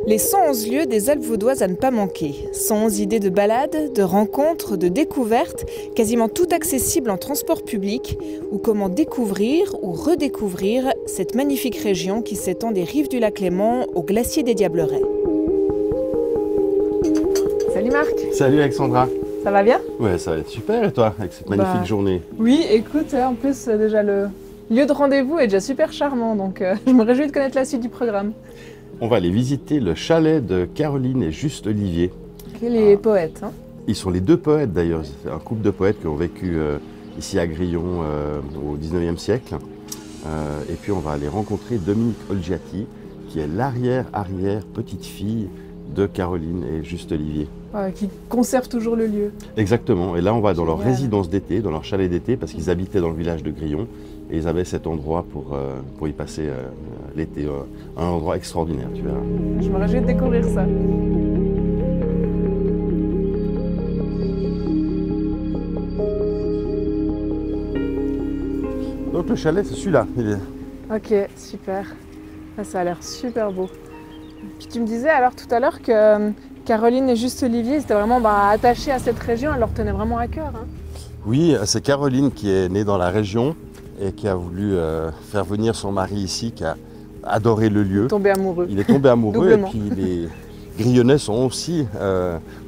Les 111 lieux des Alpes vaudoises à ne pas manquer. 111 idées de balades, de rencontres, de découvertes, quasiment tout accessible en transport public, ou comment découvrir ou redécouvrir cette magnifique région qui s'étend des rives du lac Léman au glacier des Diablerets. Salut Marc. Salut Alexandra. Ça va bien? Ouais, ça va être super et toi, avec cette magnifique journée? Oui, écoute, en plus déjà le lieu de rendez-vous est déjà super charmant, donc je me réjouis de connaître la suite du programme. On va aller visiter le chalet de Caroline et Juste Olivier. Les poètes, hein. Ils sont les deux poètes d'ailleurs, c'est un couple de poètes qui ont vécu ici à Grillon au 19e siècle. Et puis on va aller rencontrer Dominique Olgiati, qui est l'arrière-arrière petite-fille de Caroline et Juste Olivier. Qui conservent toujours le lieu. Exactement, et là on va dans leur résidence d'été, dans leur chalet d'été, parce qu'ils habitaient dans le village de Grillon, et ils avaient cet endroit pour y passer l'été, un endroit extraordinaire, tu verras. Je me réjouis de découvrir ça. Donc le chalet, c'est celui-là. Ok, super. Ça a l'air super beau. Puis tu me disais alors tout à l'heure que Caroline et Juste Olivier étaient vraiment attachés à cette région, elle leur tenait vraiment à cœur. Hein. Oui, c'est Caroline qui est née dans la région et qui a voulu faire venir son mari ici, qui a adoré le lieu. Tombé amoureux. Il est tombé amoureux Doublement. Et puis les Grillonnais sont aussi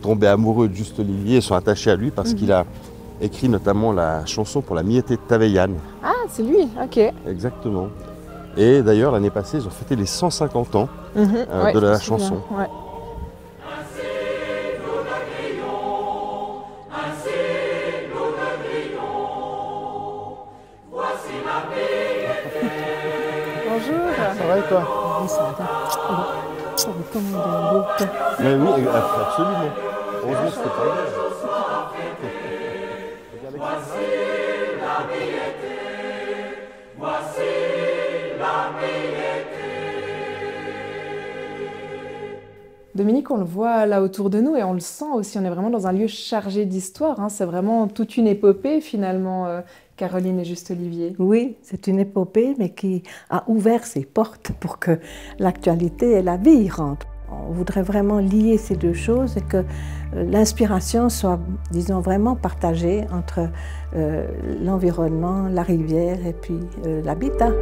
tombés amoureux de Juste Olivier et sont attachés à lui parce qu'il a écrit notamment la chanson pour la Miété de Taveillane. Ah, c'est lui, ok. Exactement. Et d'ailleurs, l'année passée, ils ont fêté les 150 ans de la chanson. Ouais. Bonjour. Ça va et toi? Oui, ça va. Ça vous commande un beau pain. Mais oui, absolument. Heureusement que c'était pas grave. Dominique, on le voit là autour de nous et on le sent aussi, on est vraiment dans un lieu chargé d'histoire. Hein. C'est vraiment toute une épopée finalement, Caroline et Juste Olivier. Oui, c'est une épopée, mais qui a ouvert ses portes pour que l'actualité et la vie y rentrent. On voudrait vraiment lier ces deux choses et que l'inspiration soit, disons, vraiment partagée entre l'environnement, la rivière et puis l'habitat.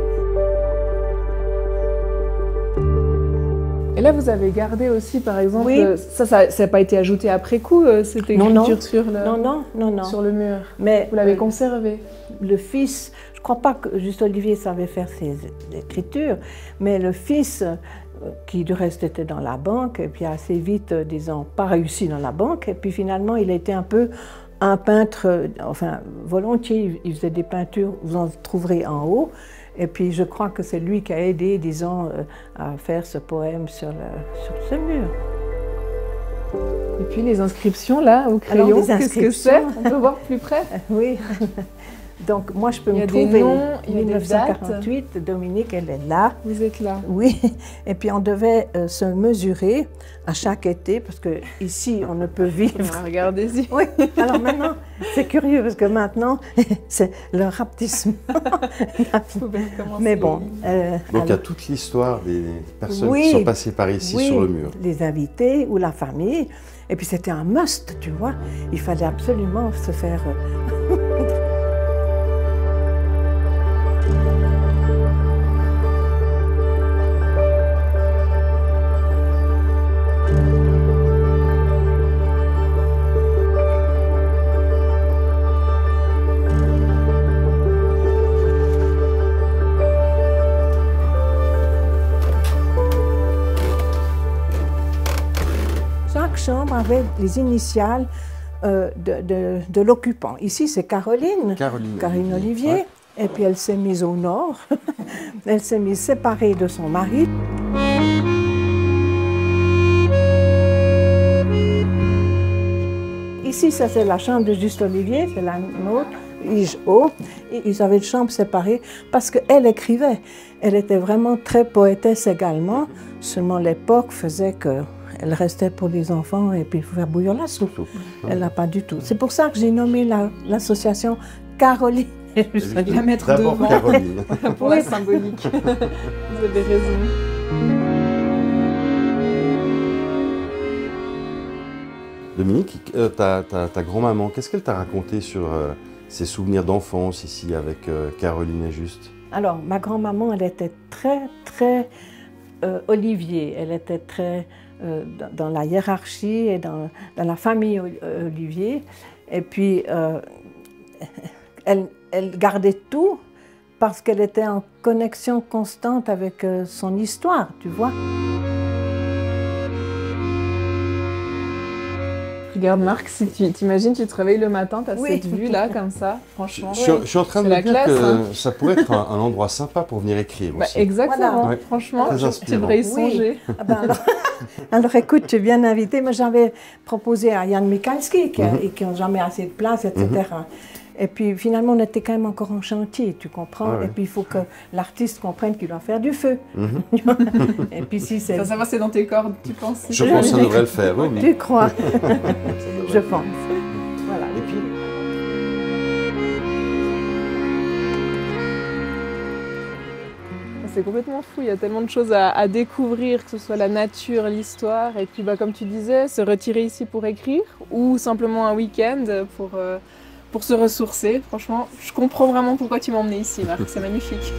Et là, vous avez gardé aussi, par exemple, oui. Ça n'a pas été ajouté après coup, cette écriture sur le mur. Mais vous l'avez conservé. Le fils, je ne crois pas que Juste Olivier savait faire ses écritures, mais le fils, qui du reste était dans la banque, et puis assez vite, disons, pas réussi dans la banque, et puis finalement, il a été un peu un peintre, enfin, volontiers, il faisait des peintures, vous en trouverez en haut. Et puis je crois que c'est lui qui a aidé, disons, à faire ce poème sur ce mur. Et puis les inscriptions là, au crayon, qu'est-ce que c'est? On peut voir plus près? Oui. Donc moi je peux me trouver. Il y a 1948, Dominique, elle est là. Vous êtes là. Oui. Et puis on devait se mesurer à chaque été, parce que ici on ne peut vivre. Regardez-y. Oui. Alors maintenant, c'est curieux parce que maintenant c'est le rapetissement. Mais bon. Donc il y a toute l'histoire des personnes qui sont passées par ici sur le mur. Les invités ou la famille. Et puis c'était un must, tu vois. Il fallait absolument se faire. Chaque chambre avait les initiales de l'occupant. Ici, c'est Caroline Olivier. Ouais. Et puis elle s'est mise au nord. Elle s'est mise séparée de son mari. Ici, ça c'est la chambre de Juste Olivier, c'est la nôtre, Ige-Haut. Ils avaient une chambre séparée parce qu'elle écrivait. Elle était vraiment très poétesse également. Seulement l'époque faisait que elle restait pour les enfants et puis faire bouillir la soupe. Elle n'a pas du tout. C'est pour ça que j'ai nommé l'association Caroline. Je vais la mettre devant. Caroline. Pour la symbolique. Vous avez raison. Dominique, ta grand-maman, qu'est-ce qu'elle t'a raconté sur ses souvenirs d'enfance ici avec Caroline et Juste? Alors, ma grand-maman, elle était très Olivier. Elle était très dans la hiérarchie et dans la famille Olivier. Et puis, elle gardait tout parce qu'elle était en connexion constante avec son histoire, tu vois. Regarde Marc, si tu t'imagines, tu te réveilles le matin, tu as Oui. cette vue-là, comme ça, franchement. Je suis en train de C'est me la dire classe, que hein. ça pourrait être un endroit sympa pour venir écrire Bah, aussi. exactement, Voilà. franchement, Très tu inspirant. devrais y Oui. songer. Ah ben alors, écoute, tu es bien invité. Moi, j'avais proposé à Jan Michalski, qui n'a jamais assez de place, etc. Et puis finalement, on était quand même encore en chantier, tu comprends. Ah ouais. Et puis il faut que l'artiste comprenne qu'il doit faire du feu. Et puis si c'est... Ça va, c'est dans tes cordes, tu penses? Je pense que ça devrait le faire, oui. Tu crois? Ça devrait Je le faire. pense. Voilà. Et puis, C'est complètement fou, il y a tellement de choses à découvrir, que ce soit la nature, l'histoire, et puis comme tu disais, se retirer ici pour écrire, ou simplement un week-end pour se ressourcer. Franchement, je comprends vraiment pourquoi tu m'as emmenée ici, Marc, c'est magnifique.